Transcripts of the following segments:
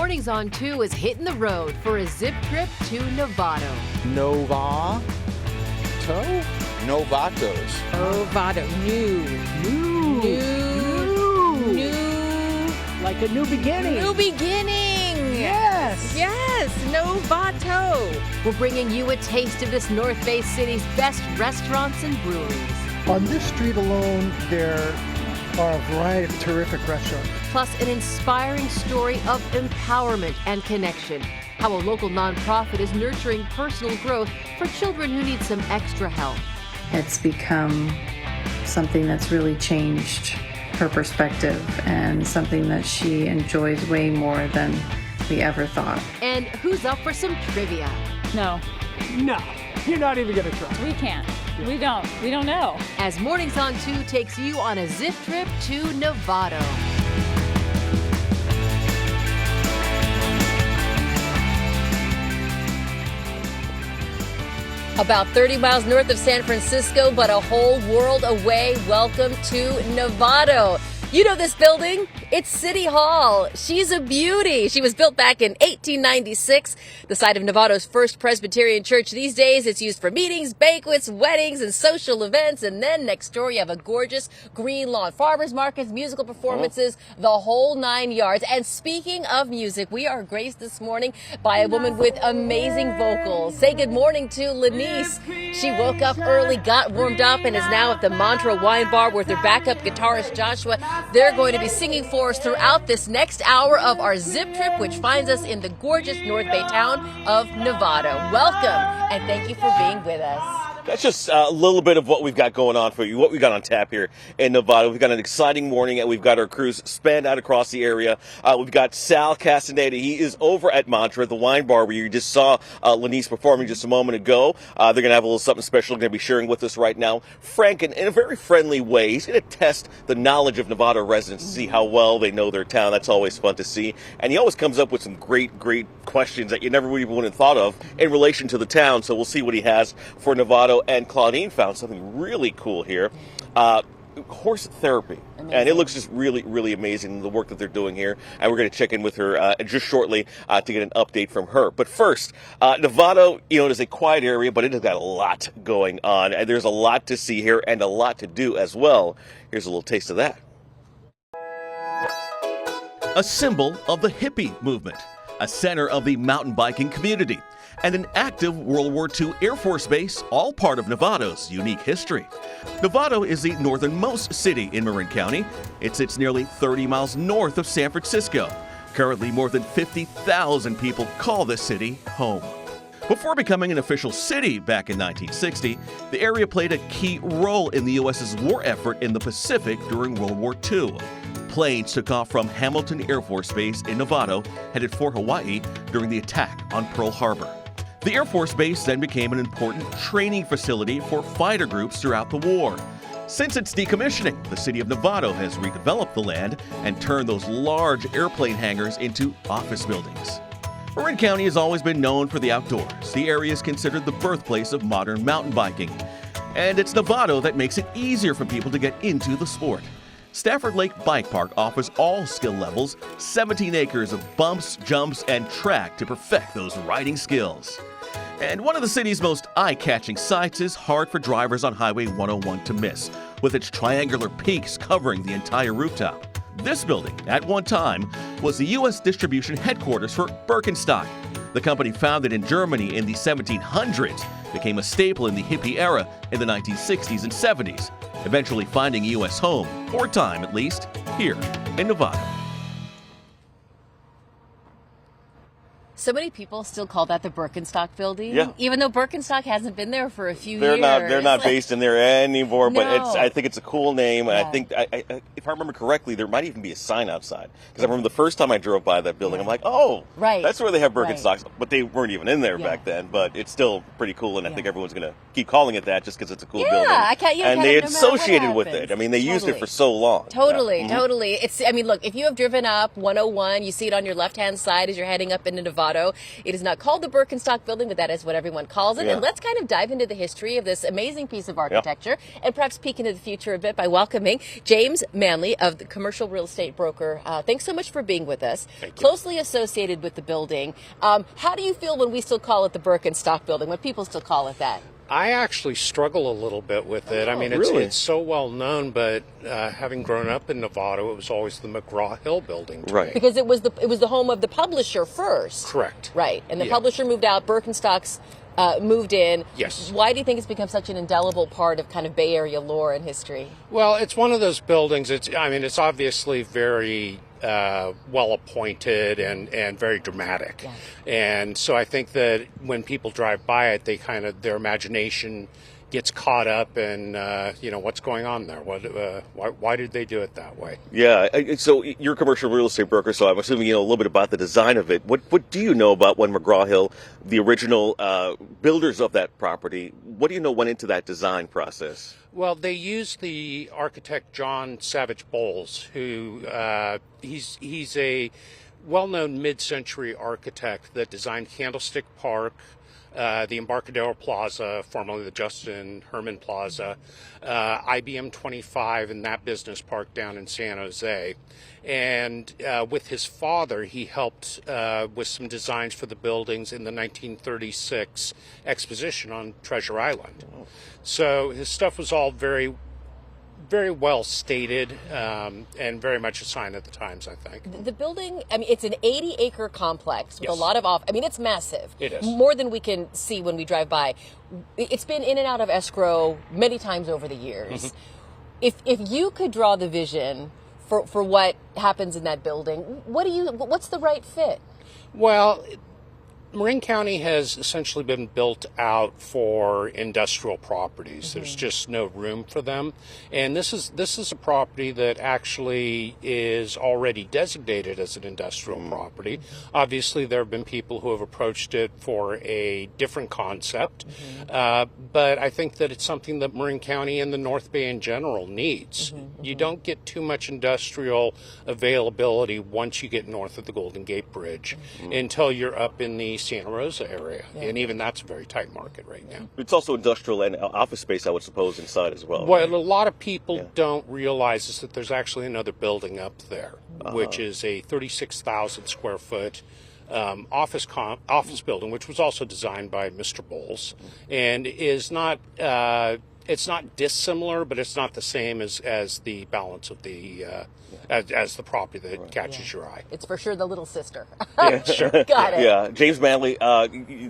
Mornings on 2 is hitting the road for a zip trip to Novato. Novato? Novatos. Novato. New. Like a new beginning. New beginning. Yes. Novato. We're bringing you a taste of this North Bay city's best restaurants and breweries. On this street alone, there are a variety of terrific restaurants. Plus an inspiring story of empowerment and connection. How a local nonprofit is nurturing personal growth for children who need some extra help. It's become something that's really changed her perspective and something that she enjoys way more than we ever thought. And who's up for some trivia? No, You're not even going to try. we can't. We don't know. As Mornings on 2 takes you on a zip trip to Novato. About 30 miles north of San Francisco, but a whole world away. Welcome to Novato. You know this building? It's City Hall. She's a beauty. She was built back in 1896, the site of Novato's first Presbyterian church. These days, it's used for meetings, banquets, weddings, and social events. And then next door, you have a gorgeous green lawn, farmers markets, musical performances, the whole 9 yards. And speaking of music, we are graced this morning by a woman with amazing vocals. Say good morning to Lanice. She woke up early, got warmed up, and is now at the Montreux Wine Bar with her backup guitarist, Joshua. They're going to be singing for us throughout this next hour of our zip trip, which finds us in the gorgeous North Bay town of Novato. Welcome, and thank you for being with us. That's just a little bit of what we've got going on for you, what we got on tap here in Novato. We've got an exciting morning, and we've got our crews spanned out across the area. We've got Sal Castaneda. He is over at Montreux, the wine bar where you just saw Lanice performing just a moment ago. They're going to have a little something special they're going to be sharing with us right now. Frank, in a very friendly way, he's going to test the knowledge of Novato residents to see how well they know their town. That's always fun to see. And he always comes up with some great questions that you never really would have thought of in relation to the town. So we'll see what he has for Novato. And Claudine found something really cool here. Horse therapy. Amazing. And it looks just really amazing, the work that they're doing here. And we're going to check in with her just shortly to get an update from her. But first, Novato, it is a quiet area, but it has got a lot going on. And there's a lot to see here and a lot to do as well. Here's a little taste of that. A symbol of the hippie movement, a center of the mountain biking community, and an active World War II Air Force base, all part of Novato's unique history. Novato is the northernmost city in Marin County. It sits nearly 30 miles north of San Francisco. Currently, more than 50,000 people call this city home. Before becoming an official city back in 1960, the area played a key role in the U.S.'s war effort in the Pacific during World War II. Planes took off from Hamilton Air Force Base in Novato, headed for Hawaii during the attack on Pearl Harbor. The Air Force Base then became an important training facility for fighter groups throughout the war. Since its decommissioning, the city of Novato has redeveloped the land and turned those large airplane hangars into office buildings. Marin County has always been known for the outdoors. The area is considered the birthplace of modern mountain biking. And it's Novato that makes it easier for people to get into the sport. Stafford Lake Bike Park offers all skill levels, 17 acres of bumps, jumps, and track to perfect those riding skills. And one of the city's most eye-catching sights is hard for drivers on Highway 101 to miss, with its triangular peaks covering the entire rooftop. This building, at one time, was the U.S. distribution headquarters for Birkenstock. The company, founded in Germany in the 1700s, became a staple in the hippie era in the 1960s and 70s, eventually finding a U.S. home, for a time at least, here in Novato. So many people still call that the Birkenstock building, Yeah. even though Birkenstock hasn't been there for a few They're years. They're not based in there anymore, but No. I think it's a cool name, and Yeah. I think, if I remember correctly, there might even be a sign outside. Because I remember the first time I drove by that building, I'm like, oh, Right. that's where they have Right. Birkenstocks. But they weren't even in there Yeah. back then, but it's still pretty cool, and I think everyone's going to keep calling it that just because it's a cool building. I can't. And kind they of, no matter what associated with happens. it. I mean, they used it Totally. for so long. Totally. It's. I mean, look. If you have driven up 101, you see it on your left-hand side as you're heading up into Novato. Novato. It is not called the Birkenstock building, but that is what everyone calls it. Yeah. And let's kind of dive into the history of this amazing piece of architecture and perhaps peek into the future a bit by welcoming James Manley of the commercial real estate broker. Thanks so much for being with us. Closely associated with the building. How do you feel when we still call it the Birkenstock building, when people still call it that? I actually struggle a little bit with it. I mean, really? it's so well known, but having grown up in Novato, it was always the McGraw-Hill building to me. Because it was the home of the publisher first. Correct. Right. And the publisher moved out, Birkenstocks moved in. Yes. Why do you think it's become such an indelible part of kind of Bay Area lore and history? Well, it's one of those buildings. It's obviously very well appointed and very dramatic. Yeah. And so I think that when people drive by it, their imagination gets caught up in what's going on there. Why did they do it that way? Yeah. So you're a commercial real estate broker, so I'm assuming you know a little bit about the design of it. What do you know about when McGraw-Hill, the original builders of that property, what do you know went into that design process? Well, they used the architect John Savage Bowles, who he's a well-known mid-century architect that designed Candlestick Park, the Embarcadero Plaza, formerly the Justin Herman Plaza, IBM 25 and that business park down in San Jose. And with his father, he helped with some designs for the buildings in the 1936 exposition on Treasure Island. So his stuff was all very, very well stated and very much a sign of the times, I think. The building, I mean, it's an 80-acre complex with a lot of it's massive. It is. More than we can see when we drive by. It's been in and out of escrow many times over the years. If you could draw the vision for what happens in that building, what's the right fit? Well, Marin County has essentially been built out for industrial properties. There's just no room for them. And this is a property that actually is already designated as an industrial property. Obviously, there have been people who have approached it for a different concept. But I think that it's something that Marin County and the North Bay in general needs. You don't get too much industrial availability once you get north of the Golden Gate Bridge until you're up in the Santa Rosa area, and even that's a very tight market right now. It's also industrial and office space, I would suppose, inside as well. What right? a lot of people don't realize is that there's actually another building up there, which is a 36,000 square foot office building, which was also designed by Mr. Bowles, and is not. It's not dissimilar, but it's not the same as the balance of the as the property that catches your eye. It's for sure the little sister. Sure. Got it. Yeah, James Manley,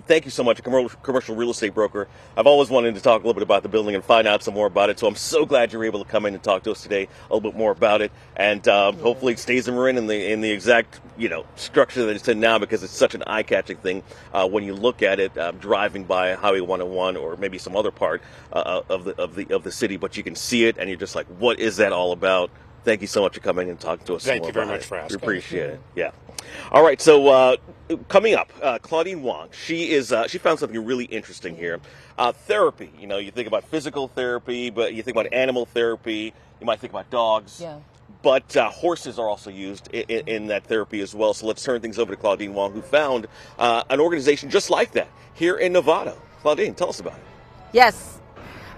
thank you so much, a commercial real estate broker. I've always wanted to talk a little bit about the building and find out some more about it, so I'm so glad you're able to come in and talk to us today a little bit more about it, and hopefully it stays in Marin in the exact structure that it's in now, because it's such an eye-catching thing when you look at it driving by Highway 101 or maybe some other part of the city, but you can see it and you're just like, what is that all about? Thank you so much for coming and talking to us. Thank you very much for asking. We appreciate it. Yeah. All right. So coming up, Claudine Wong. She found something really interesting here. Therapy. You think about physical therapy, but you think about animal therapy. You might think about dogs. Yeah. But horses are also used in that therapy as well. So let's turn things over to Claudine Wong, who found an organization just like that here in Novato. Claudine, tell us about it. Yes.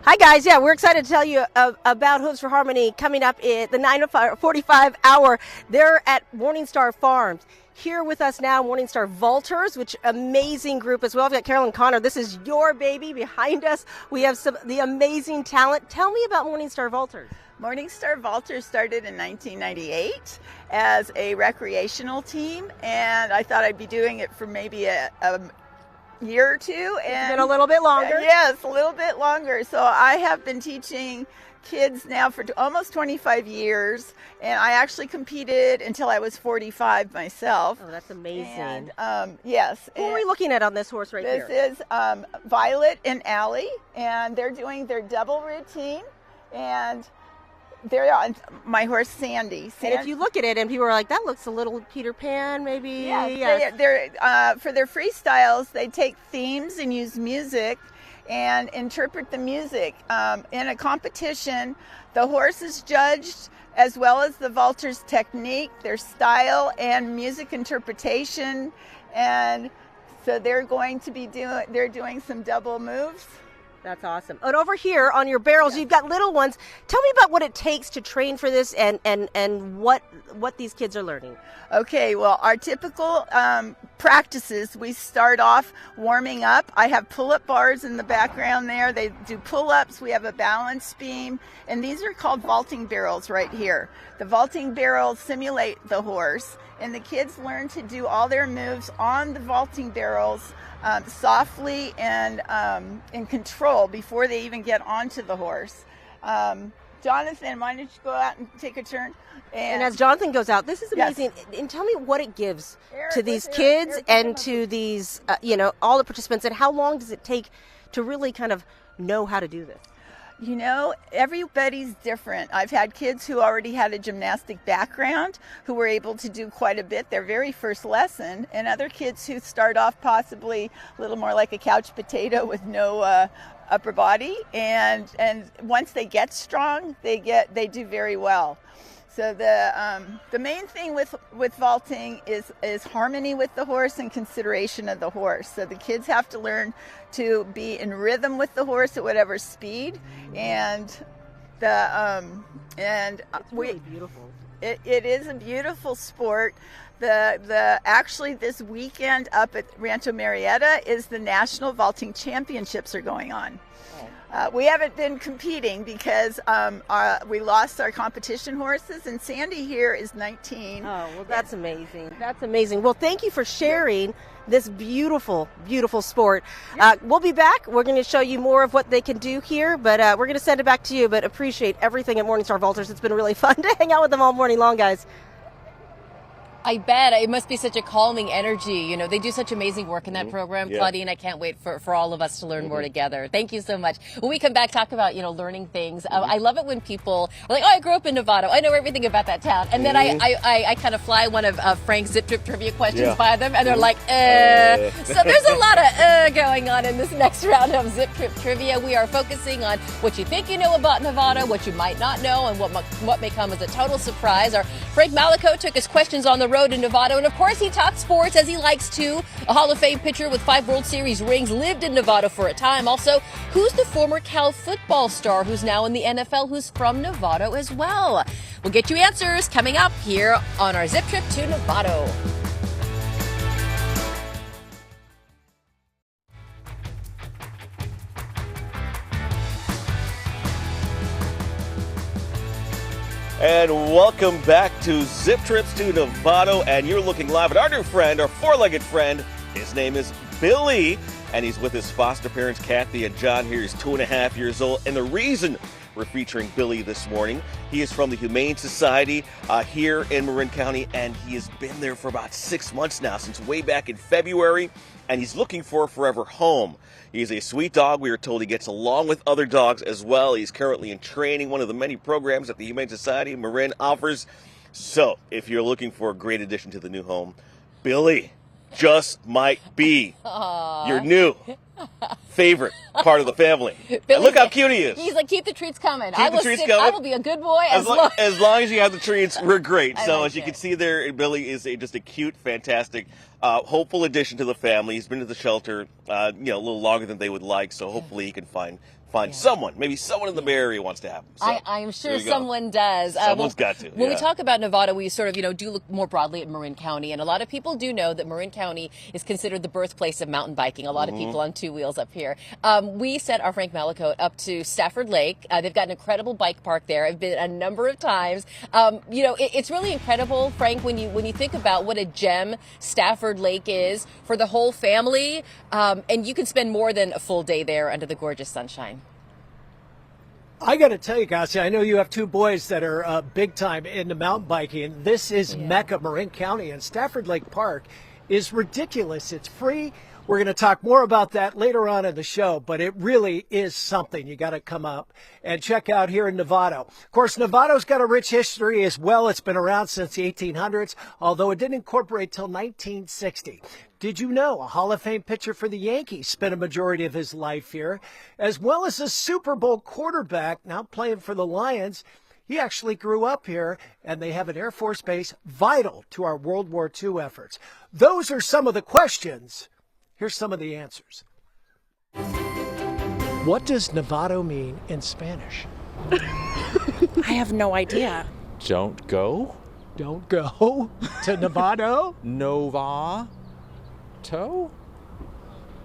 Hi, guys. Yeah, we're excited to tell you about Hooves for Harmony coming up at the 9:45 hour. They're at MorningStar Farms. Here with us now, MorningStar Vaulters, which amazing group as well. We've got Carolyn Connor. This is your baby behind us. We have the amazing talent. Tell me about MorningStar Vaulters. MorningStar Vaulters started in 1998 as a recreational team, and I thought I'd be doing it for maybe a year or two. And it's been a little bit longer. Yes, a little bit longer. So I have been teaching kids now for almost 25 years, and I actually competed until I was 45 myself. Oh, that's amazing. And yes. Who are we looking at on this horse right here? This is Violet and Allie, and they're doing their double routine, and they're on my horse Sandy. And if you look at it and people are like, that looks a little Peter Pan, maybe. Yes. They're for their freestyles, they take themes and use music and interpret the music. In a competition, the horse is judged as well as the vaulter's technique, their style, and music interpretation. And so they're doing some double moves. That's awesome. And over here on your barrels, you've got little ones. Tell me about what it takes to train for this and what these kids are learning. Okay, well, our typical practices, we start off warming up. I have pull-up bars in the background there. They do pull-ups. We have a balance beam, and these are called vaulting barrels right here. The vaulting barrels simulate the horse, and the kids learn to do all their moves on the vaulting barrels softly and in control before they even get onto the horse. Jonathan, why don't you go out and take a turn? And as Jonathan goes out, this is amazing. Yes. And tell me what it gives to these kids and to these, all the participants, and how long does it take to really kind of know how to do this? You know, everybody's different. I've had kids who already had a gymnastic background who were able to do quite a bit their very first lesson, and other kids who start off possibly a little more like a couch potato with no upper body, and once they get strong, they do very well. So the main thing with vaulting is harmony with the horse and consideration of the horse. So the kids have to learn to be in rhythm with the horse at whatever speed, and it's really beautiful. It is a beautiful sport. Actually this weekend up at Rancho Marietta is the National Vaulting Championships are going on. We haven't been competing because we lost our competition horses, and Sandy here is 19. Oh, well, that's amazing. That's amazing. Well, thank you for sharing this beautiful, beautiful sport. We'll be back. We're going to show you more of what they can do here, but we're going to send it back to you, but appreciate everything at MorningStar Vaulters. It's been really fun to hang out with them all morning long, guys. I bet it must be such a calming energy. They do such amazing work in that program, Claudine. I can't wait for all of us to learn more together. Thank you so much. When we come back, talk about, learning things. I love it when people are like, oh, I grew up in Novato. I know everything about that town. And then I kind of fly one of Frank's Zip Trip trivia questions by them, and they're like, So there's a lot of going on in this next round of Zip Trip trivia. We are focusing on what you think you know about Novato, what you might not know, and what may come as a total surprise. Our Frank Malico took his questions on the road in Novato, and of course he talks sports as he likes to. A Hall of Fame pitcher with 5 World Series rings, lived in Novato for a time. Also, who's the former Cal football star who's now in the NFL who's from Novato as well? We'll get you answers coming up here on our Zip Trip to Novato. And welcome back to Zip Trips to Novato, and you're looking live at our new friend, our four-legged friend. His name is Billy, and he's with his foster parents, Kathy and John here. He's 2.5 years old, and the reason we're featuring Billy this morning, he is from the Humane Society here in Marin County, and he has been there for about 6 months now, since way back in February, and he's looking for a forever home. He's a sweet dog. We are told he gets along with other dogs as well. He's currently in training, one of the many programs that the Humane Society of Marin offers. So, if you're looking for a great addition to the new home, Billy just might be your new favorite part of the family. And look how cute he is. He's like, keep the treats coming. I will be a good boy as long as you have the treats. We're great. So as you can see there, Billy is just a cute, fantastic, hopeful addition to the family. He's been to the shelter, a little longer than they would like. So hopefully he can find someone, maybe someone in the Bay Area wants to have him. So, I am sure someone does. Someone's got to. When we talk about Novato, we sort of, do look more broadly at Marin County, and a lot of people do know that Marin County is considered the birthplace of mountain biking. A lot of people on 2 wheels up here. We sent our Frank Malicote up to Stafford Lake. They've got an incredible bike park there. I've been a number of times. It's really incredible, Frank, when you think about what a gem Stafford Lake is for the whole family, and you can spend more than a full day there under the gorgeous sunshine. I got to tell you, Cassie, I know you have 2 boys that are big time into mountain biking. This is Mecca, Marin County, and Stafford Lake Park is ridiculous. It's free. We're going to talk more about that later on in the show, but it really is something you got to come up and check out here in Novato. Of course, Novato's got a rich history as well. It's been around since the 1800s, although it didn't incorporate till 1960. Did you know a Hall of Fame pitcher for the Yankees spent a majority of his life here, as well as a Super Bowl quarterback now playing for the Lions? He actually grew up here, and they have an Air Force base vital to our World War II efforts. Those are some of the questions. Here's some of the answers. What does Novato mean in Spanish? I have no idea. Don't go? Don't go to Novato? Novato?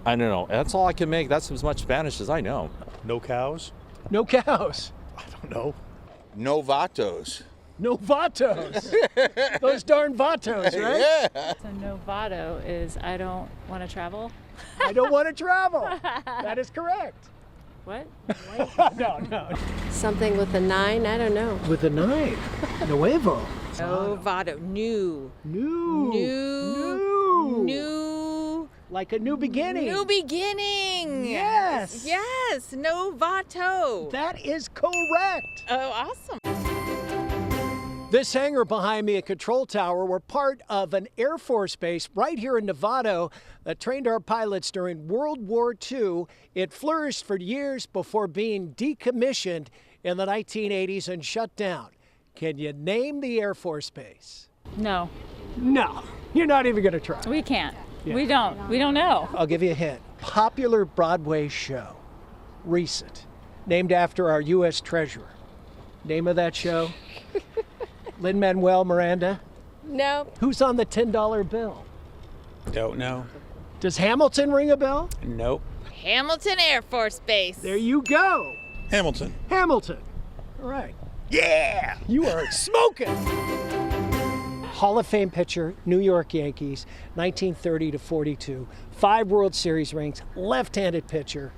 I don't know. That's all I can make. That's as much Spanish as I know. No cows? No cows. I don't know. Novatos. Novatos. Those darn vatos, right? Yeah. So Novato is I don't want to travel. I don't want to travel. That is correct. What? No. Something with a 9, I don't know. With a 9. Nuevo. Novato. New. Like a new beginning. New beginning. Yes. Yes. Novato. That is correct. Oh, awesome. This hangar behind me, a control tower, were part of an Air Force base right here in Novato that trained our pilots during World War II. It flourished for years before being decommissioned in the 1980s and shut down. Can you name the Air Force base? No. No, you're not even going to try. We can't. Yeah. We don't know. I'll give you a hint. Popular Broadway show. Recent. Named after our U.S. Treasurer. Name of that show? Lin-Manuel Miranda? No. Who's on the $10 bill? Don't know. Does Hamilton ring a bell? Nope. Hamilton Air Force Base. There you go. Hamilton. Hamilton. All right. Yeah! You are smoking! Hall of Fame pitcher, New York Yankees, 1930 to 42. 5 World Series rings, left-handed pitcher,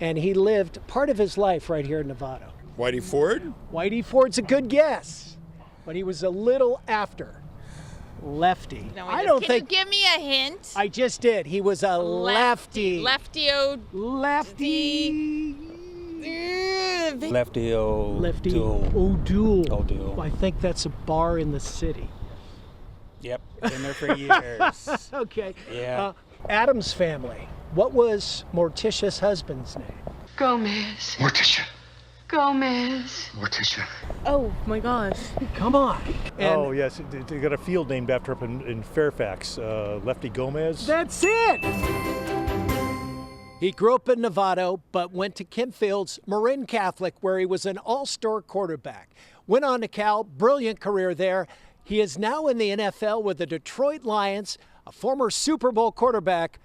and he lived part of his life right here in Novato. Whitey Ford? Whitey Ford's a good guess, but he was a little after. Lefty. No, I don't think. Can you give me a hint? I just did. He was a lefty. Lefty-o. Lefty. Lefty O'Doul. O'Doul. I think that's a bar in the city. Yep, been there for years. Okay. Yeah. Adam's family. What was Morticia's husband's name? Gomez. Morticia. Gomez. Morticia. Oh my gosh. Come on. Oh, yes. They got a field named after up in Fairfax. Lefty Gomez. That's it. He grew up in Novato, but went to Kempfield's Marin Catholic, where he was an all-star quarterback. Went on to Cal, brilliant career there. He is now in the NFL with the Detroit Lions, a former Super Bowl quarterback.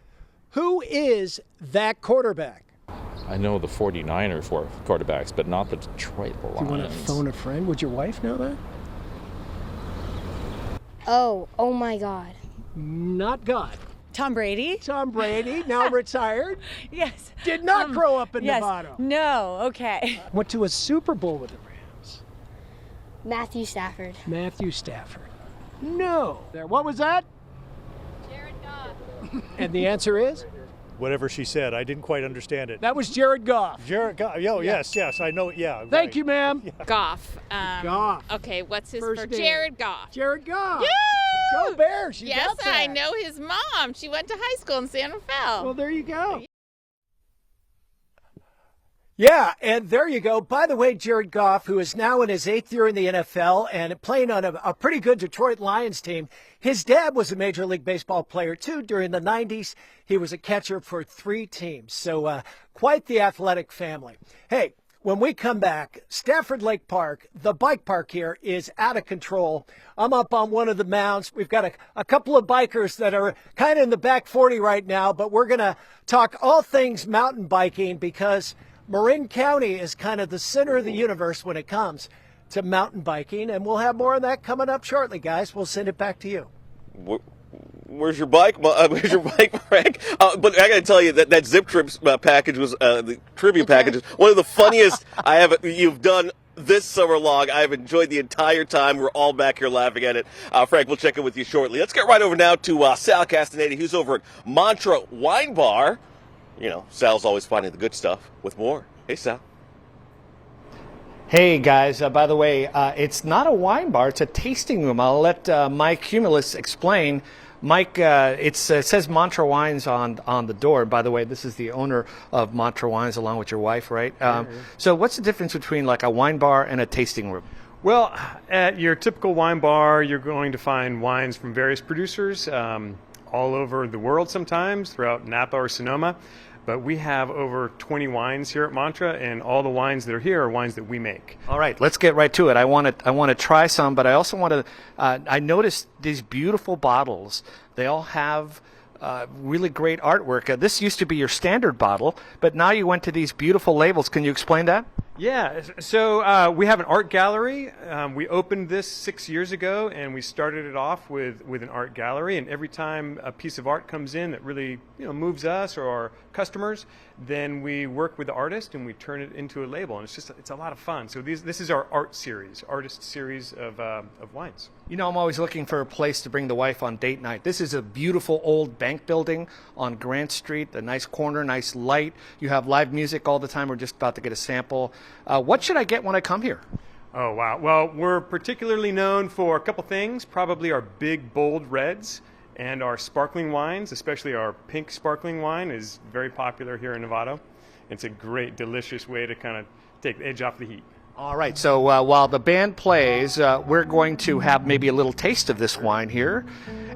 Who is that quarterback? I know the 49ers were quarterbacks, but not the Detroit Lions. Do you want to phone a friend? Would your wife know that? Oh my God. Not God. Tom Brady. Tom Brady, now retired. Yes. Did not grow up in Yes. Novato. No. Okay. Went to a Super Bowl with the Rams. Matthew Stafford. Matthew Stafford. No. There. What was that? Jared Goff. And the answer is? Whatever she said, I didn't quite understand it. That was Jared Goff. Jared Goff. Yes, I know. Yeah. Thank right. you, ma'am. Goff. Goff. Okay, what's his First first? name. Jared Goff. Jared Goff. Woo! Go Bears. You Yes, got that. I know his mom. She went to high school in San Rafael. Well, there you go. Yeah, and there you go. By the way, Jared Goff, who is now in his 8th year in the NFL and playing on a pretty good Detroit Lions team, his dad was a Major League Baseball player, too. During the 90s, he was a catcher for 3 teams. So quite the athletic family. Hey, when we come back, Stafford Lake Park, the bike park here, is out of control. I'm up on one of the mounds. We've got a couple of bikers that are kind of in the back 40 right now, but we're going to talk all things mountain biking because Marin County is kind of the center of the universe when it comes to mountain biking, and we'll have more on that coming up shortly, guys. We'll send it back to you. Where's your bike? Where's your bike, Frank? But I got to tell you that Zip Trips package was the trivia package is one of the funniest you've done this summer long. I've enjoyed the entire time. We're all back here laughing at it. Frank, we'll check in with you shortly. Let's get right over now to Sal Castaneda, who's over at Mantra Wine Bar. You know, Sal's always finding the good stuff with more. Hey, Sal. Hey, guys. By the way, it's not a wine bar. It's a tasting room. I'll let Mike Cumulus explain. Mike, it says Mantra Wines on the door. By the way, this is the owner of Mantra Wines along with your wife, right? So what's the difference between like a wine bar and a tasting room? Well, at your typical wine bar, you're going to find wines from various producers all over the world sometimes, throughout Napa or Sonoma. But we have over 20 wines here at Mantra, and all the wines that are here are wines that we make. All right, let's get right to it. I want to try some, but I also want to. I noticed these beautiful bottles. They all have really great artwork. This used to be your standard bottle, but now you went to these beautiful labels. Can you explain that? Yeah, so we have an art gallery. We opened this 6 years ago, and we started it off with an art gallery. And every time a piece of art comes in that really moves us or our customers, then we work with the artist and we turn it into a label. And it's a lot of fun. So this is our artist series of wines. I'm always looking for a place to bring the wife on date night. This is a beautiful old bank building on Grant Street, a nice corner, nice light. You have live music all the time. We're just about to get a sample. What should I get when I come here? Oh, wow. Well, we're particularly known for a couple things, probably our big, bold reds and our sparkling wines, especially our pink sparkling wine is very popular here in Novato. It's a great, delicious way to kind of take the edge off the heat. All right, so while the band plays, we're going to have maybe a little taste of this wine here.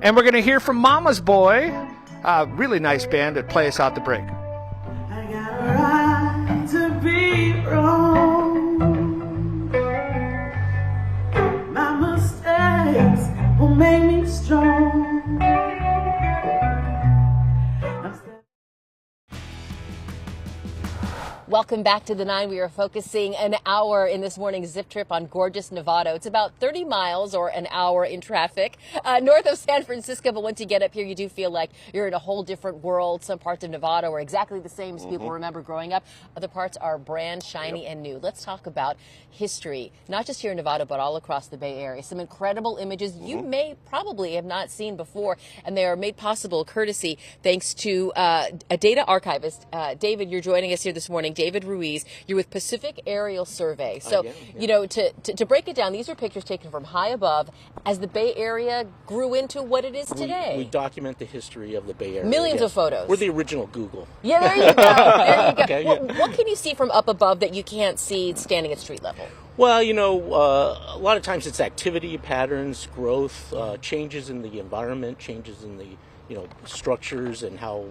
And we're going to hear from Mama's Boy, a really nice band that play us out the break. I got a right to be wrong. My mistakes will make me strong. Welcome back to the 9. We are focusing an hour in this morning's zip trip on gorgeous Novato. It's about 30 miles or an hour in traffic north of San Francisco. But once you get up here, you do feel like you're in a whole different world. Some parts of Novato are exactly the same as people remember growing up. Other parts are brand, shiny, and new. Let's talk about history, not just here in Novato, but all across the Bay Area. Some incredible images you may probably have not seen before, and they are made possible courtesy thanks to a data archivist. David, you're joining us here this morning. David Ruiz, you're with Pacific Aerial Survey. So, to break it down, these are pictures taken from high above as the Bay Area grew into what it is today. We document the history of the Bay Area. Millions of photos. We're the original Google. Yeah, there you go. There you go. Okay, What can you see from up above that you can't see standing at street level? Well, a lot of times it's activity patterns, growth, changes in the environment, changes in the structures and how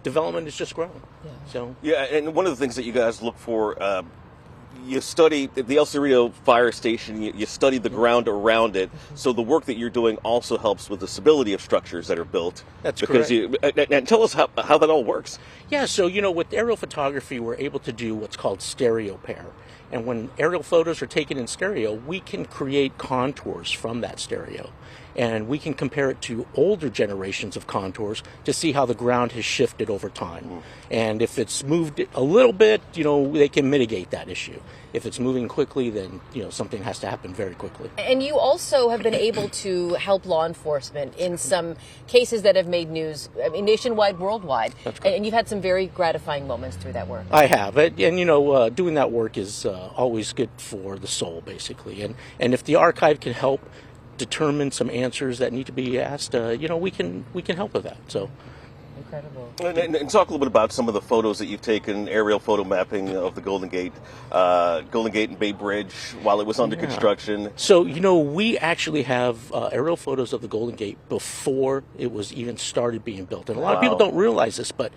development is just growing. Yeah, and one of the things that you guys look for, you study the El Cerrito fire station, you study the ground around it, so the work that you're doing also helps with the stability of structures that are built. That's correct. And tell us how that all works. Yeah, so, with aerial photography, we're able to do what's called stereo pair. And when aerial photos are taken in stereo, we can create contours from that stereo. And we can compare it to older generations of contours to see how the ground has shifted over time. And if it's moved a little bit, they can mitigate that issue. If it's moving quickly, then, something has to happen very quickly. And you also have been able to help law enforcement in some cases that have made news, nationwide, worldwide. That's correct. And you've had some very gratifying moments through that work. I have. And, doing that work is always good for the soul, basically. And if the archive can help determine some answers that need to be asked, we can help with that. So incredible. And talk a little bit about some of the photos that you've taken, aerial photo mapping of the Golden Gate and Bay Bridge while it was under construction. So, we actually have aerial photos of the Golden Gate before it was even started being built. And a lot of people don't realize this, but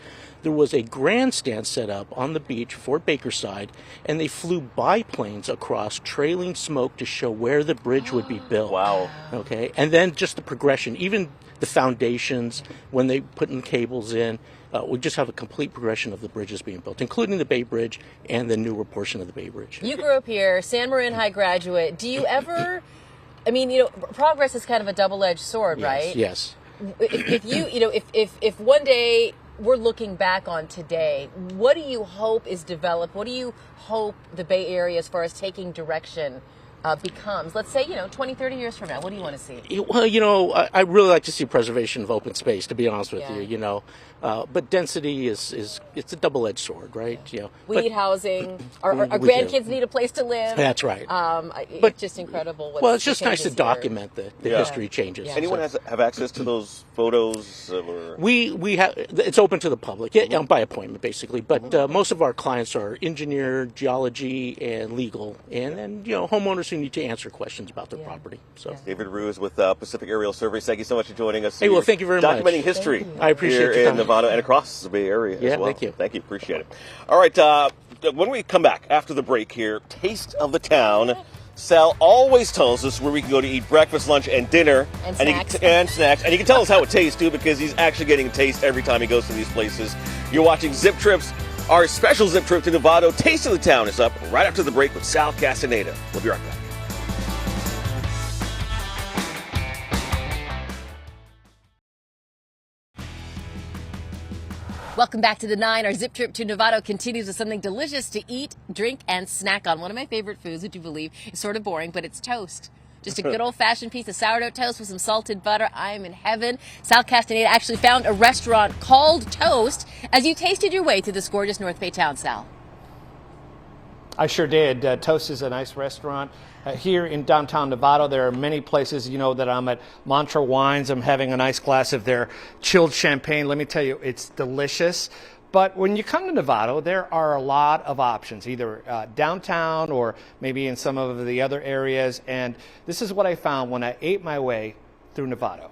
there was a grandstand set up on the beach, Fort Bakerside, and they flew biplanes across, trailing smoke to show where the bridge would be built. Wow. Okay, and then just the progression, even the foundations, when they put in cables in, we just have a complete progression of the bridges being built, including the Bay Bridge and the newer portion of the Bay Bridge. You grew up here, San Marin High graduate. Do you ever, progress is kind of a double-edged sword, right? Yes. If one day we're looking back on today, what do you hope is developed? What do you hope the Bay Area, as far as taking direction, becomes? Let's say, 20, 30 years from now, what do you want to see? Well, I really like to see preservation of open space, to be honest with you, but density it's a double-edged sword, right? We need housing. Our grandkids need a place to live. That's right. It's just incredible. It's just nice to document the history changes. Yeah. Anyone have access to those photos? We have. It's open to the public, by appointment, basically. But most of our clients are engineer, geology, and legal, and then homeowners opportunity to answer questions about their property. So, David Rue is with Pacific Aerial Surveys. Thank you so much for joining us. Hey, well, thank you very much. Documenting history I appreciate here your in time. Novato and across the Bay Area as well. Thank you. Thank you. Appreciate it. All right. When we come back after the break here, Taste of the Town. Sal always tells us where we can go to eat breakfast, lunch, and dinner. And snacks. snacks. And snacks. And he can tell us how it tastes, too, because he's actually getting a taste every time he goes to these places. You're watching Zip Trips. Our special Zip Trip to Novato, Taste of the Town, is up right after the break with Sal Castaneda. We'll be right back. Welcome back to the 9. Our Zip Trip to Novato continues with something delicious to eat, drink, and snack on. One of my favorite foods, would you believe? It's sort of boring, but it's toast. Just a good old-fashioned piece of sourdough toast with some salted butter. I am in heaven. Sal Castaneda actually found a restaurant called Toast as you tasted your way through this gorgeous North Bay town, Sal. I sure did. Toast is a nice restaurant. Here in downtown Novato, there are many places, you know, that I'm at Mantra Wines. I'm having a nice glass of their chilled champagne. Let me tell you, it's delicious. But when you come to Novato, there are a lot of options, either downtown or maybe in some of the other areas. And this is what I found when I ate my way through Novato.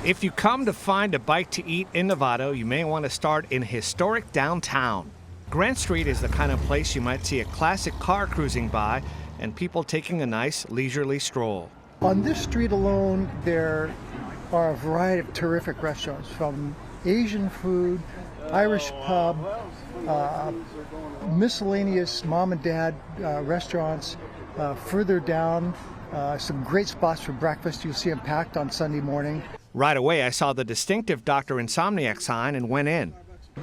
If you come to find a bite to eat in Novato, you may want to start in historic downtown. Grant Street is the kind of place you might see a classic car cruising by and people taking a nice leisurely stroll. On this street alone, there are a variety of terrific restaurants, from Asian food, Irish pub, miscellaneous mom and dad restaurants. Further down, some great spots for breakfast. You'll see them packed on Sunday morning. Right away, I saw the distinctive Dr. Insomniac sign and went in.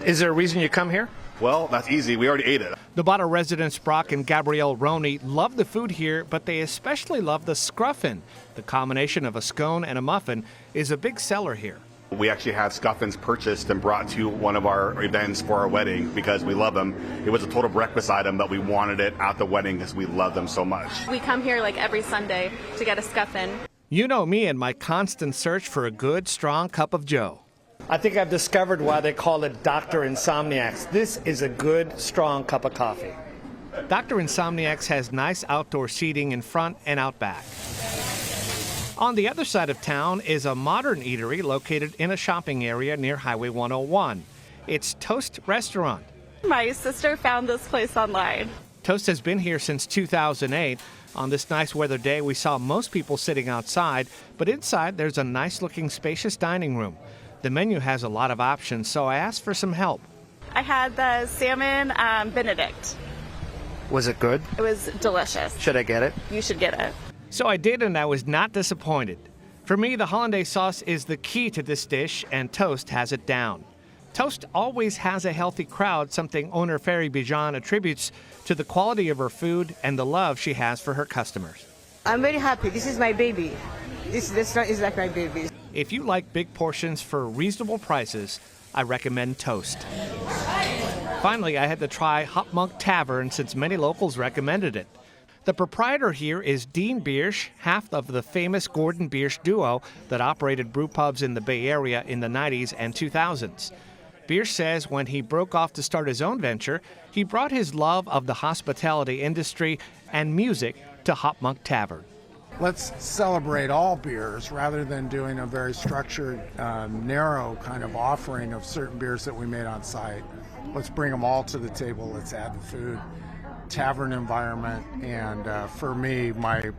Is there a reason you come here? Well, that's easy. We already ate it. Novato residents Brock and Gabrielle Roney love the food here, but they especially love the scruffin. The combination of a scone and a muffin is a big seller here. We actually had scuffins purchased and brought to one of our events for our wedding because we love them. It was a total breakfast item, but we wanted it at the wedding because we love them so much. We come here like every Sunday to get a scuffin. You know me and my constant search for a good, strong cup of joe. I think I've discovered why they call it Dr. Insomniacs. This is a good, strong cup of coffee. Dr. Insomniacs has nice outdoor seating in front and out back. On the other side of town is a modern eatery located in a shopping area near Highway 101. It's Toast Restaurant. My sister found this place online. Toast has been here since 2008. On this nice weather day, we saw most people sitting outside, but inside there's a nice-looking, spacious dining room. The menu has a lot of options, so I asked for some help. I had the salmon Benedict. Was it good? It was delicious. Should I get it? You should get it. So I did, and I was not disappointed. For me, the hollandaise sauce is the key to this dish, and Toast has it down. Toast always has a healthy crowd, something owner Ferry Bijan attributes to the quality of her food and the love she has for her customers. I'm very happy. This is my baby. This restaurant is like my baby. If you like big portions for reasonable prices, I recommend Toast. Finally, I had to try Hop Monk Tavern since many locals recommended it. The proprietor here is Dean Biersch, half of the famous Gordon Biersch duo that operated brew pubs in the Bay Area in the 90s and 2000s. Biersch says when he broke off to start his own venture, he brought his love of the hospitality industry and music to Hop Monk Tavern. Let's celebrate all beers rather than doing a very structured, narrow kind of offering of certain beers that we made on site. Let's bring them all to the table. Let's add the food, tavern environment, and for me, my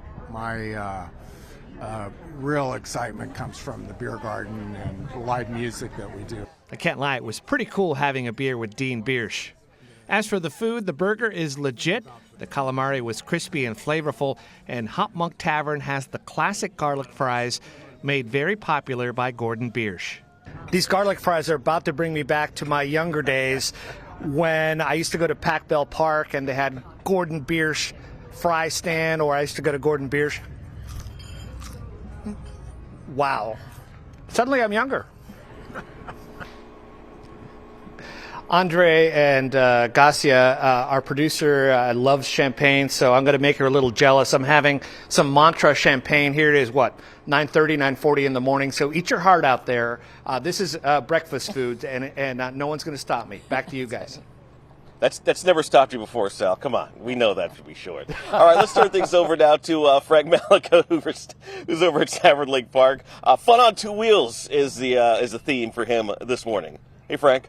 real excitement comes from the beer garden and the live music that we do. I can't lie, it was pretty cool having a beer with Dean Biersch. As for the food, the burger is legit. The calamari was crispy and flavorful, and Hop Monk Tavern has the classic garlic fries made very popular by Gordon Biersch. These garlic fries are about to bring me back to my younger days when I used to go to Pac Bell Park and they had Gordon Biersch fry stand, or I used to go to Gordon Biersch. Wow. Suddenly I'm younger. Andre and Gassia, our producer, loves champagne, so I'm going to make her a little jealous. I'm having some Mantra champagne. Here it is, 9:30, 9:40 in the morning, so eat your heart out there. This is breakfast food, and no one's going to stop me. Back to you guys. That's never stopped you before, Sal. Come on, we know that to be sure. All right, let's turn things over now to Frank Malika, who's over at Stafford Lake Park. Fun on two wheels is the theme for him this morning. Hey, Frank.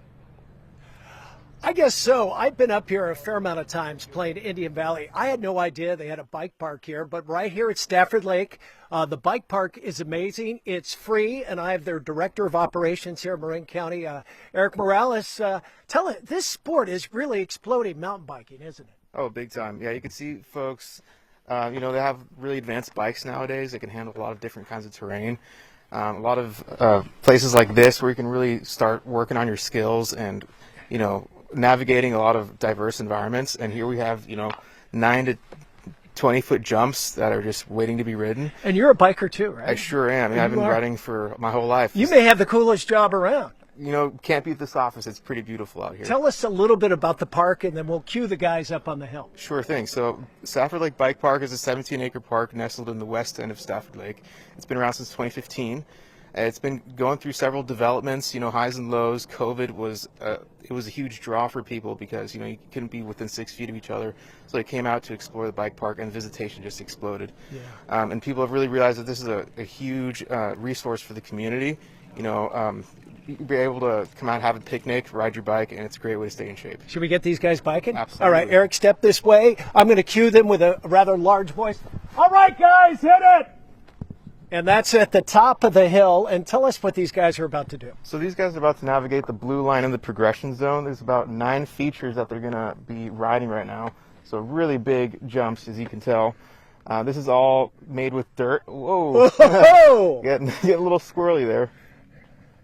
I guess so. I've been up here a fair amount of times playing Indian Valley. I had no idea they had a bike park here, but right here at Stafford Lake, the bike park is amazing. It's free, and I have their director of operations here in Marin County, Eric Morales. Tell it, this sport is really exploding mountain biking, isn't it? Oh, big time. Yeah, you can see folks, they have really advanced bikes nowadays. They can handle a lot of different kinds of terrain. A lot of places like this where you can really start working on your skills and, navigating a lot of diverse environments. And here we have, 9 to 20-foot jumps that are just waiting to be ridden. And you're a biker too, right? I sure am. I've been riding for my whole life. You may have the coolest job around. Can't beat this office. It's pretty beautiful out here. Tell us a little bit about the park, and then we'll cue the guys up on the hill. Sure thing. So Stafford Lake Bike Park is a 17-acre park nestled in the west end of Stafford Lake. It's been around since 2015. It's been going through several developments, highs and lows. COVID was it was a huge draw for people because, you couldn't be within 6 feet of each other. So they came out to explore the bike park, and visitation just exploded. Yeah. And people have really realized that this is a huge resource for the community. You'll be able to come out, have a picnic, ride your bike, and it's a great way to stay in shape. Should we get these guys biking? Absolutely. All right, Eric, step this way. I'm going to cue them with a rather large voice. All right, guys, hit it! And that's at the top of the hill. And tell us what these guys are about to do. So these guys are about to navigate the blue line in the progression zone. There's about 9 features that they're going to be riding right now. So really big jumps, as you can tell. This is all made with dirt. Whoa! Whoa! Getting a little squirrely there.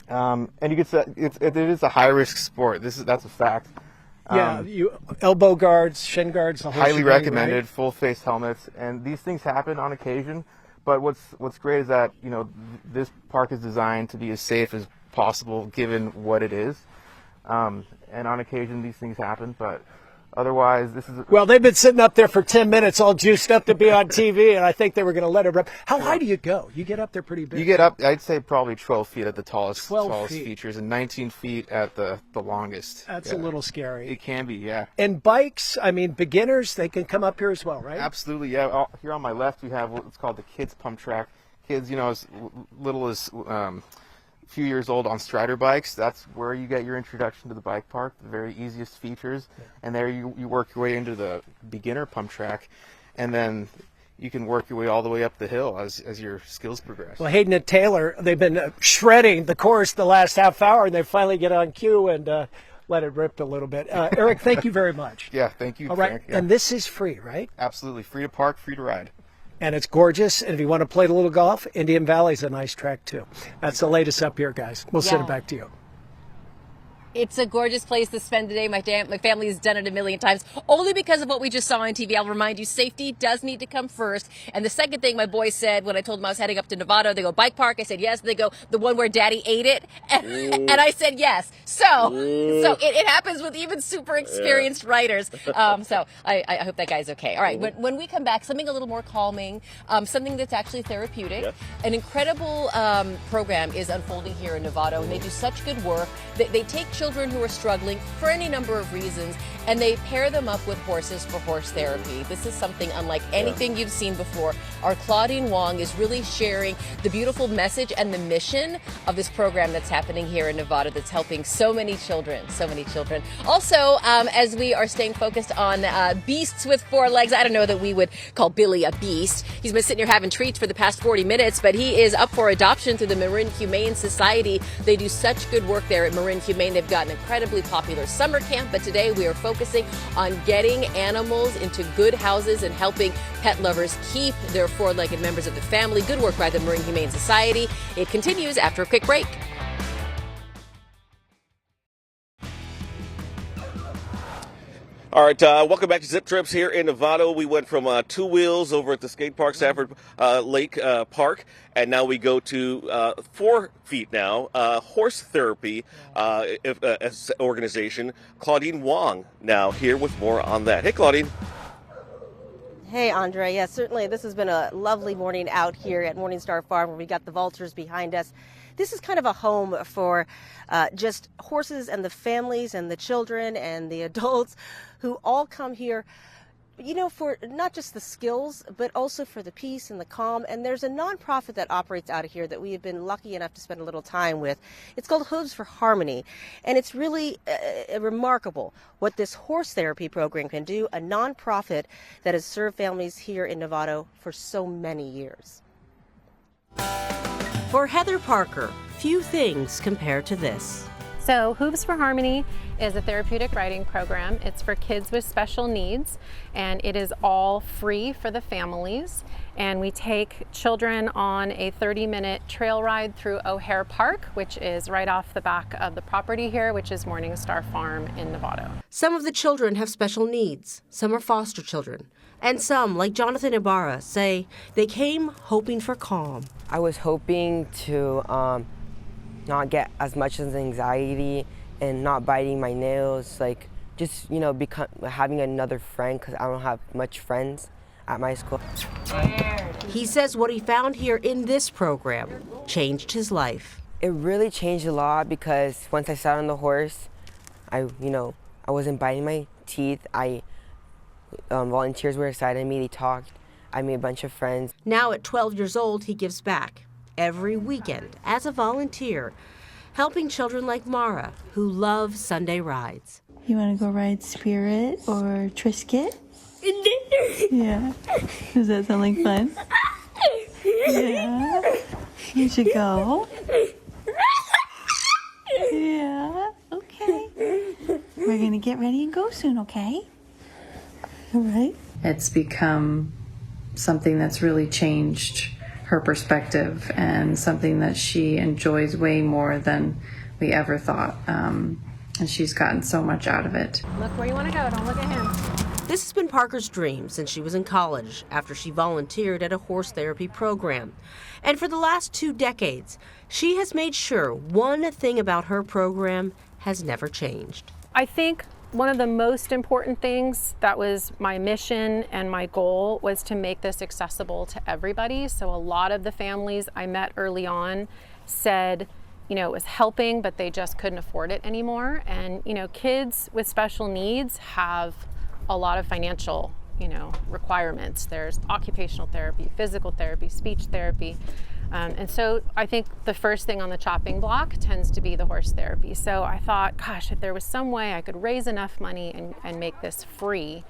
And you can say it is a high-risk sport. That's a fact. Yeah, elbow guards, shin guards. The whole highly shebang, recommended, right? full-face helmets. And these things happen on occasion. But what's great is that this park is designed to be as safe as possible given what it is, and on occasion these things happen. But otherwise, this is well. They've been sitting up there for 10 minutes, all juiced up to be on TV, and I think they were going to let it rip. How high do you go? You get up there pretty big. You get up, I'd say probably 12 feet at the tallest feet. features, and 19 feet at the longest. That's a little scary. It can be, yeah. And bikes, beginners, they can come up here as well, right? Absolutely, yeah. Here on my left, we have what's called the kids pump track. Kids, as little as few years old on Strider bikes. That's where you get your introduction to the bike park, the very easiest features. Yeah. And there you work your way into the beginner pump track, and then you can work your way all the way up the hill as your skills progress. Well, Hayden and Taylor, they've been shredding the course the last half hour, and they finally get on cue and let it rip a little bit. Eric, thank you very much. Yeah, thank you, all right, Frank. Yeah. And this is free, right? Absolutely. Free to park, free to ride. And it's gorgeous. And if you want to play a little golf, Indian Valley's a nice track, too. That's the latest up here, guys. We'll send it back to you. It's a gorgeous place to spend the day. My family has done it a million times, only because of what we just saw on TV. I'll remind you, safety does need to come first. And the second thing my boys said when I told them I was heading up to Novato, they go, bike park? I said, yes. They go, the one where Daddy ate it? And I said, yes. So it happens with even super experienced riders. So I hope that guy's okay. All right, when we come back, something a little more calming, something that's actually therapeutic. Yep. An incredible program is unfolding here in Novato, and they do such good work. They take children who are struggling for any number of reasons, and they pair them up with horses for horse therapy. This is something unlike anything you've seen before. Our Claudine Wong is really sharing the beautiful message and the mission of this program that's happening here in Novato that's helping so many children, Also, as we are staying focused on beasts with 4 legs, I don't know that we would call Billy a beast. He's been sitting here having treats for the past 40 minutes, but he is up for adoption through the Marin Humane Society. They do such good work there at Marin Humane. They've got an incredibly popular summer camp, but today we are focusing on getting animals into good houses and helping pet lovers keep their 4-legged members of the family. Good work by the Marin Humane Society. It continues after a quick break. All right, welcome back to Zip Trips here in Novato. We went from 2 wheels over at the skate park, Stafford Lake Park, and now we go to 4 feet now. Horse therapy organization. Claudine Wong now here with more on that. Hey, Claudine. Hey, Andre. Yeah, certainly this has been a lovely morning out here at MorningStar Farm where we got the Vultures behind us. This is kind of a home for just horses and the families and the children and the adults who all come here, you know, for not just the skills, but also for the peace and the calm. And there's a nonprofit that operates out of here that we have been lucky enough to spend a little time with. It's called Hooves for Harmony. And it's really remarkable what this horse therapy program can do, a nonprofit that has served families here in Novato for so many years. For Heather Parker, few things compare to this. So Hooves for Harmony is a therapeutic riding program. It's for kids with special needs, and it is all free for the families. And we take children on a 30-minute trail ride through O'Hare Park, which is right off the back of the property here, which is MorningStar Farm in Novato. Some of the children have special needs. Some are foster children. And some, like Jonathan Ibarra, say they came hoping for calm. I was hoping to not get as much as anxiety and not biting my nails, like just, you know, having another friend, because I don't have much friends at my school. He says what he found here in this program changed his life. It really changed a lot because once I sat on the horse, I wasn't biting my teeth. Volunteers were excited me, they talked. I made a bunch of friends. Now at 12 years old, he gives back every weekend as a volunteer, helping children like Mara, who love Sunday rides. You want to go ride Spirit or Trisket? Yeah. Does that sound like fun? Yeah. You should go. Yeah. Okay. We're going to get ready and go soon, okay? All right. It's become something that's really changed her perspective and something that she enjoys way more than we ever thought. And she's gotten so much out of it. Look where you want to go, don't look at him. This has been Parker's dream since she was in college after she volunteered at a horse therapy program. And for the last 2 decades, she has made sure one thing about her program has never changed. I think one of the most important things that was my mission and my goal was to make this accessible to everybody. So a lot of the families I met early on said, you know, it was helping, but they just couldn't afford it anymore. And, you know, kids with special needs have a lot of financial, you know, requirements. There's occupational therapy, physical therapy, speech therapy. And so I think the first thing on the chopping block tends to be the horse therapy. So I thought, gosh, if there was some way I could raise enough money and make this free,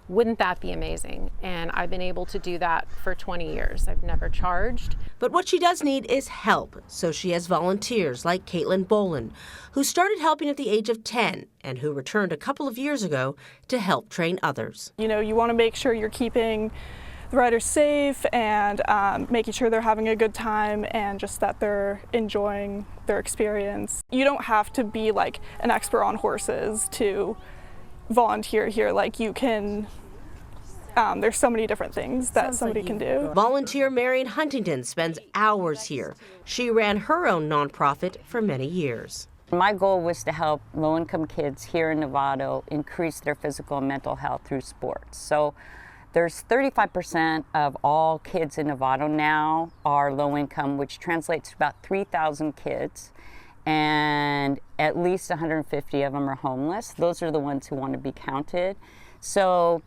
wouldn't that be amazing? And I've been able to do that for 20 years. I've never charged. But what she does need is help. So she has volunteers like Caitlin Boland, who started helping at the age of 10 and who returned a couple of years ago to help train others. You know, you want to make sure you're keeping the riders safe and making sure they're having a good time and just that they're enjoying their experience. You don't have to be like an expert on horses to volunteer here. Like you can, there's so many different things that somebody can do. Volunteer Marion Huntington spends hours here. She ran her own nonprofit for many years. My goal was to help low-income kids here in Novato increase their physical and mental health through sports. So there's 35% of all kids in Novato now are low income, which translates to about 3,000 kids, and at least 150 of them are homeless. Those are the ones who want to be counted. So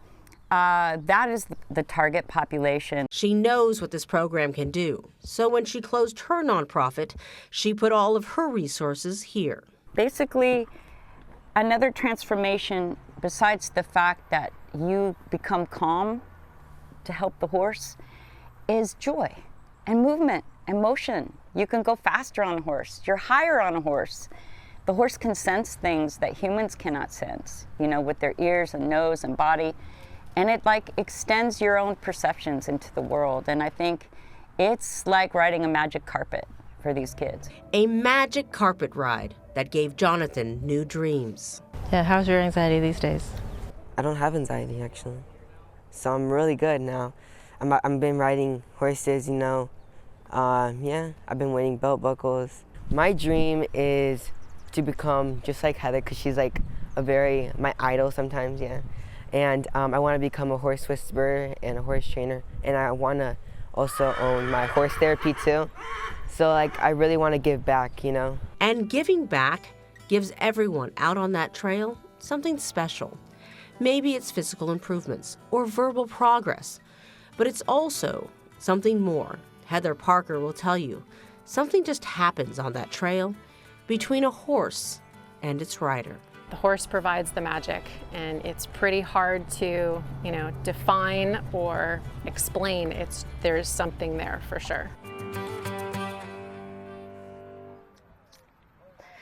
that is the target population. She knows what this program can do. So when she closed her nonprofit, she put all of her resources here. Basically, another transformation besides the fact that you become calm to help the horse is joy and movement and motion. You can go faster on a horse. You're higher on a horse. The horse can sense things that humans cannot sense, you know, with their ears and nose and body. And it like extends your own perceptions into the world. And I think it's like riding a magic carpet for these kids. A magic carpet ride that gave Jonathan new dreams. Yeah, how's your anxiety these days? I don't have anxiety, actually. So I'm really good now. I've been riding horses, you know. Yeah, I've been winning belt buckles. My dream is to become just like Heather, because she's like my idol sometimes, yeah. And I want to become a horse whisperer and a horse trainer. And I want to also own my horse therapy too. So like, I really want to give back, you know. And giving back gives everyone out on that trail something special. Maybe it's physical improvements or verbal progress, but it's also something more. Heather Parker will tell you, something just happens on that trail between a horse and its rider. The horse provides the magic, and it's pretty hard to, define or explain. There's something there for sure.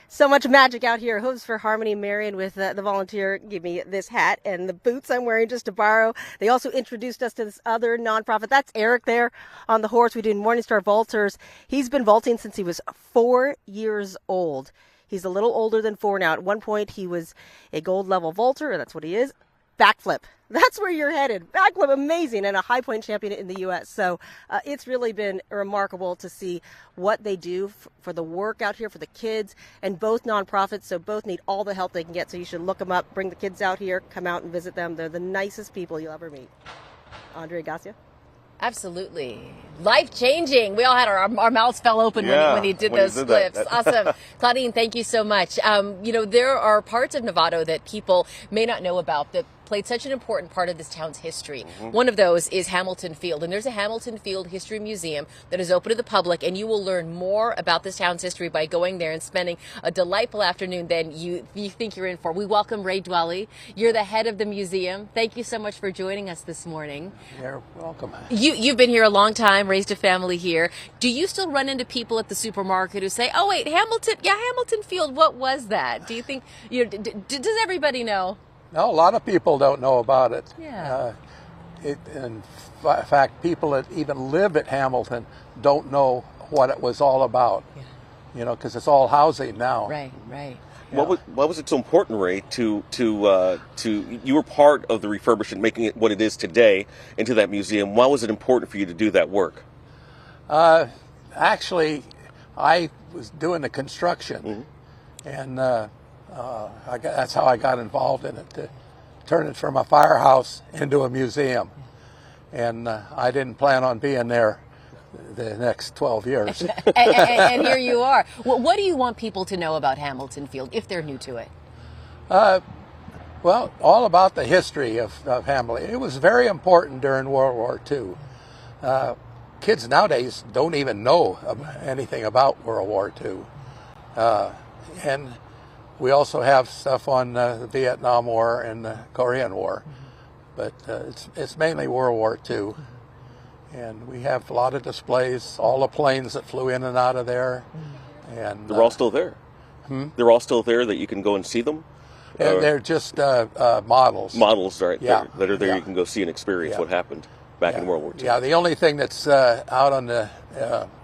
So much magic out here. Hooves for Harmony. Marion with the volunteer gave me this hat and the boots I'm wearing just to borrow. They also introduced us to this other nonprofit. That's Eric there on the horse. We do MorningStar Vaulters. He's been vaulting since he was 4 years old. He's a little older than 4 now. At one point, he was a gold level vaulter. That's what he is. Backflip. That's where you're headed. Backflip, amazing, and a high point champion in the U.S. So it's really been remarkable to see what they do for the work out here for the kids, and both nonprofits, so both need all the help they can get. So you should look them up, bring the kids out here, come out and visit them. They're the nicest people you'll ever meet. Andre Garcia? Absolutely. Life-changing. We all had our mouths fell open when he did those flips. Awesome. Claudine, thank you so much. There are parts of Novato that people may not know about that played such an important part of this town's history. Mm-hmm. One of those is Hamilton Field, and there's a Hamilton Field History Museum that is open to the public, and you will learn more about this town's history by going there and spending a delightful afternoon than you think you're in for. We welcome Ray Dwelly. You're the head of the museum. Thank you so much for joining us this morning. You're welcome. You've been here a long time, raised a family here. Do you still run into people at the supermarket who say, "Oh wait, Hamilton Field, what was that?" Do you think does everybody know? No, a lot of people don't know about it. Yeah. In fact, people that even live at Hamilton don't know what it was all about. Yeah. Because it's all housing now. Right. Yeah. Why was it so important, Ray, to you were part of the refurbishment, making it what it is today into that museum? Why was it important for you to do that work? Actually, I was doing the construction, and that's how I got involved in it, to turn it from a firehouse into a museum. And I didn't plan on being there the next 12 years. and here you are. What do you want people to know about Hamilton Field if they're new to it? Well, all about the history of Hamilton. It was very important during World War II. Kids nowadays don't even know anything about World War II. And we also have stuff on the Vietnam War and the Korean War, but it's mainly World War II. And we have a lot of displays, all the planes that flew in and out of there. And they're all still there. They're all still there that you can go and see them? And they're just models. Models, right? Yeah. That are there. You can go see and experience what happened back in World War II. Yeah, the only thing that's out on the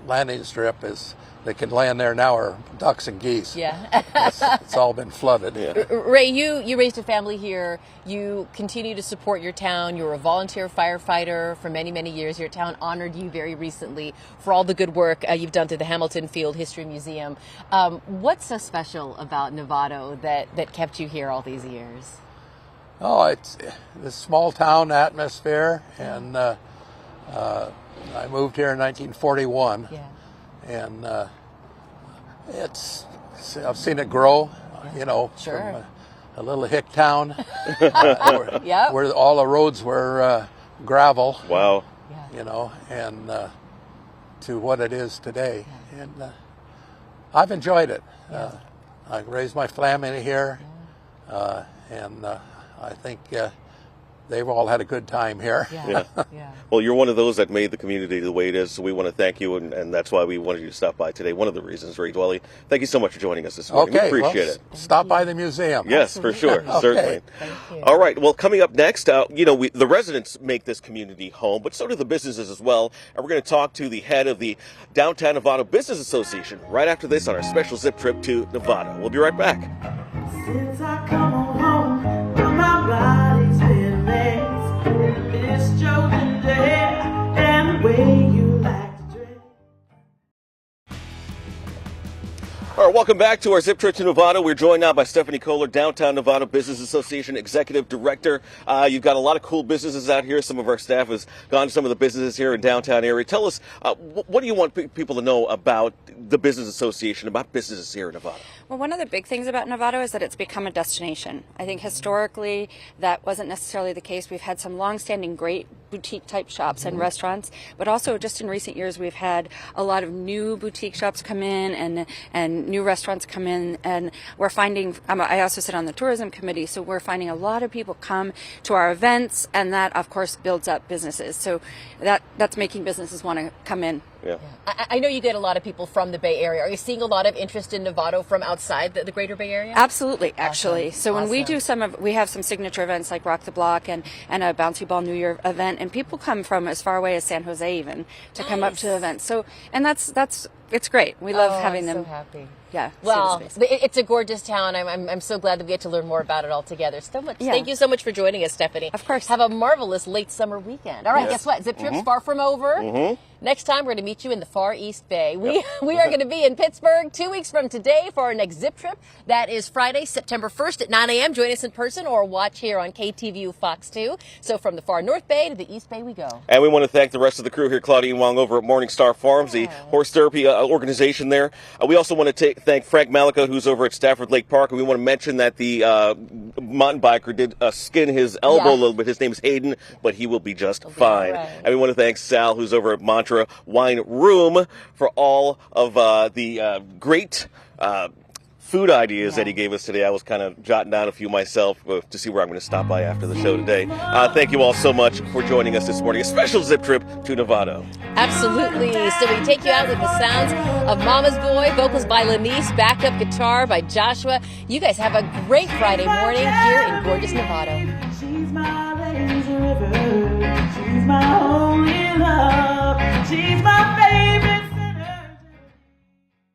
landing strip is that can land there now are ducks and geese. Yeah. It's all been flooded. Yeah. Ray, you raised a family here. You continue to support your town. You were a volunteer firefighter for many, many years. Your town honored you very recently for all the good work you've done to the Hamilton Field History Museum. What's so special about Novato that kept you here all these years? Oh, it's the small town atmosphere, and I moved here in 1941. Yeah. And I've seen it grow, Sure. from a little hick town where all the roads were gravel. Wow. And to what it is today. And I've enjoyed it. I raised my family here, and I think they've all had a good time here. Yeah. Well, you're one of those that made the community the way it is, so we want to thank you, and that's why we wanted you to stop by today. One of the reasons, Ray Dwelly. Thank you so much for joining us this morning. Okay, We appreciate it. Stop by the museum. Yes, for sure. Okay. Certainly. Thank you. All right. Well, coming up next, the residents make this community home, but so do the businesses as well. And we're going to talk to the head of the Downtown Novato Business Association right after this on our special zip trip to Novato. We'll be right back. Since I come home, my body's been amazed. It's Georgia Day and the way you like to drink. All right, welcome back to our Zip Trip to Novato. We're joined now by Stephanie Kohler, Downtown Novato Business Association Executive Director. You've got a lot of cool businesses out here. Some of our staff has gone to some of the businesses here in downtown area. Tell us, what do you want people to know about the Business Association, about businesses here in Novato? Well, one of the big things about Novato is that it's become a destination. I think historically that wasn't necessarily the case. We've had some long-standing great boutique-type shops and restaurants, but also just in recent years we've had a lot of new boutique shops come in and new restaurants come in, and we're finding, I also sit on the tourism committee, so we're finding a lot of people come to our events, and that of course builds up businesses. So that's making businesses want to come in. Yeah. I know you get a lot of people from the Bay Area. Are you seeing a lot of interest in Novato from outside the greater Bay Area? Absolutely, actually. Awesome. So when we do we have some signature events like Rock the Block and a Bouncy Ball New Year event, and people come from as far away as San Jose even to come up to the events. So, and it's great. We love having them. I'm so happy. Yeah. Well, it's a gorgeous town. I'm so glad that we get to learn more about it all together. So much. Yeah. Thank you so much for joining us, Stephanie. Of course. Have a marvelous late summer weekend. All right, Yes. guess what? Zip Trip's far from over. Next time, we're going to meet you in the Far East Bay. We are going to be in Pittsburgh 2 weeks from today for our next Zip Trip. That is Friday, September 1st at 9 a.m. Join us in person or watch here on KTVU Fox 2. So from the far North Bay to the East Bay we go. And we want to thank the rest of the crew here, Claudia and Wong over at MorningStar Farms, the horse therapy organization there. We also want to thank Frank Malika, who's over at Stafford Lake Park. And we want to mention that the mountain biker did skin his elbow a little bit. His name is Hayden, but he will be just fine. Right. And we want to thank Sal, who's over at Mantra Wine Room, for all of the great food ideas that he gave us today. I was kind of jotting down a few myself to see where I'm going to stop by after the show today. Thank you all so much for joining us this morning. A special Zip Trip to Novato. Absolutely. So we take you out with the sounds of Mama's Boy, vocals by Lanice, backup guitar by Joshua. You guys have a great Friday morning here in gorgeous Novato.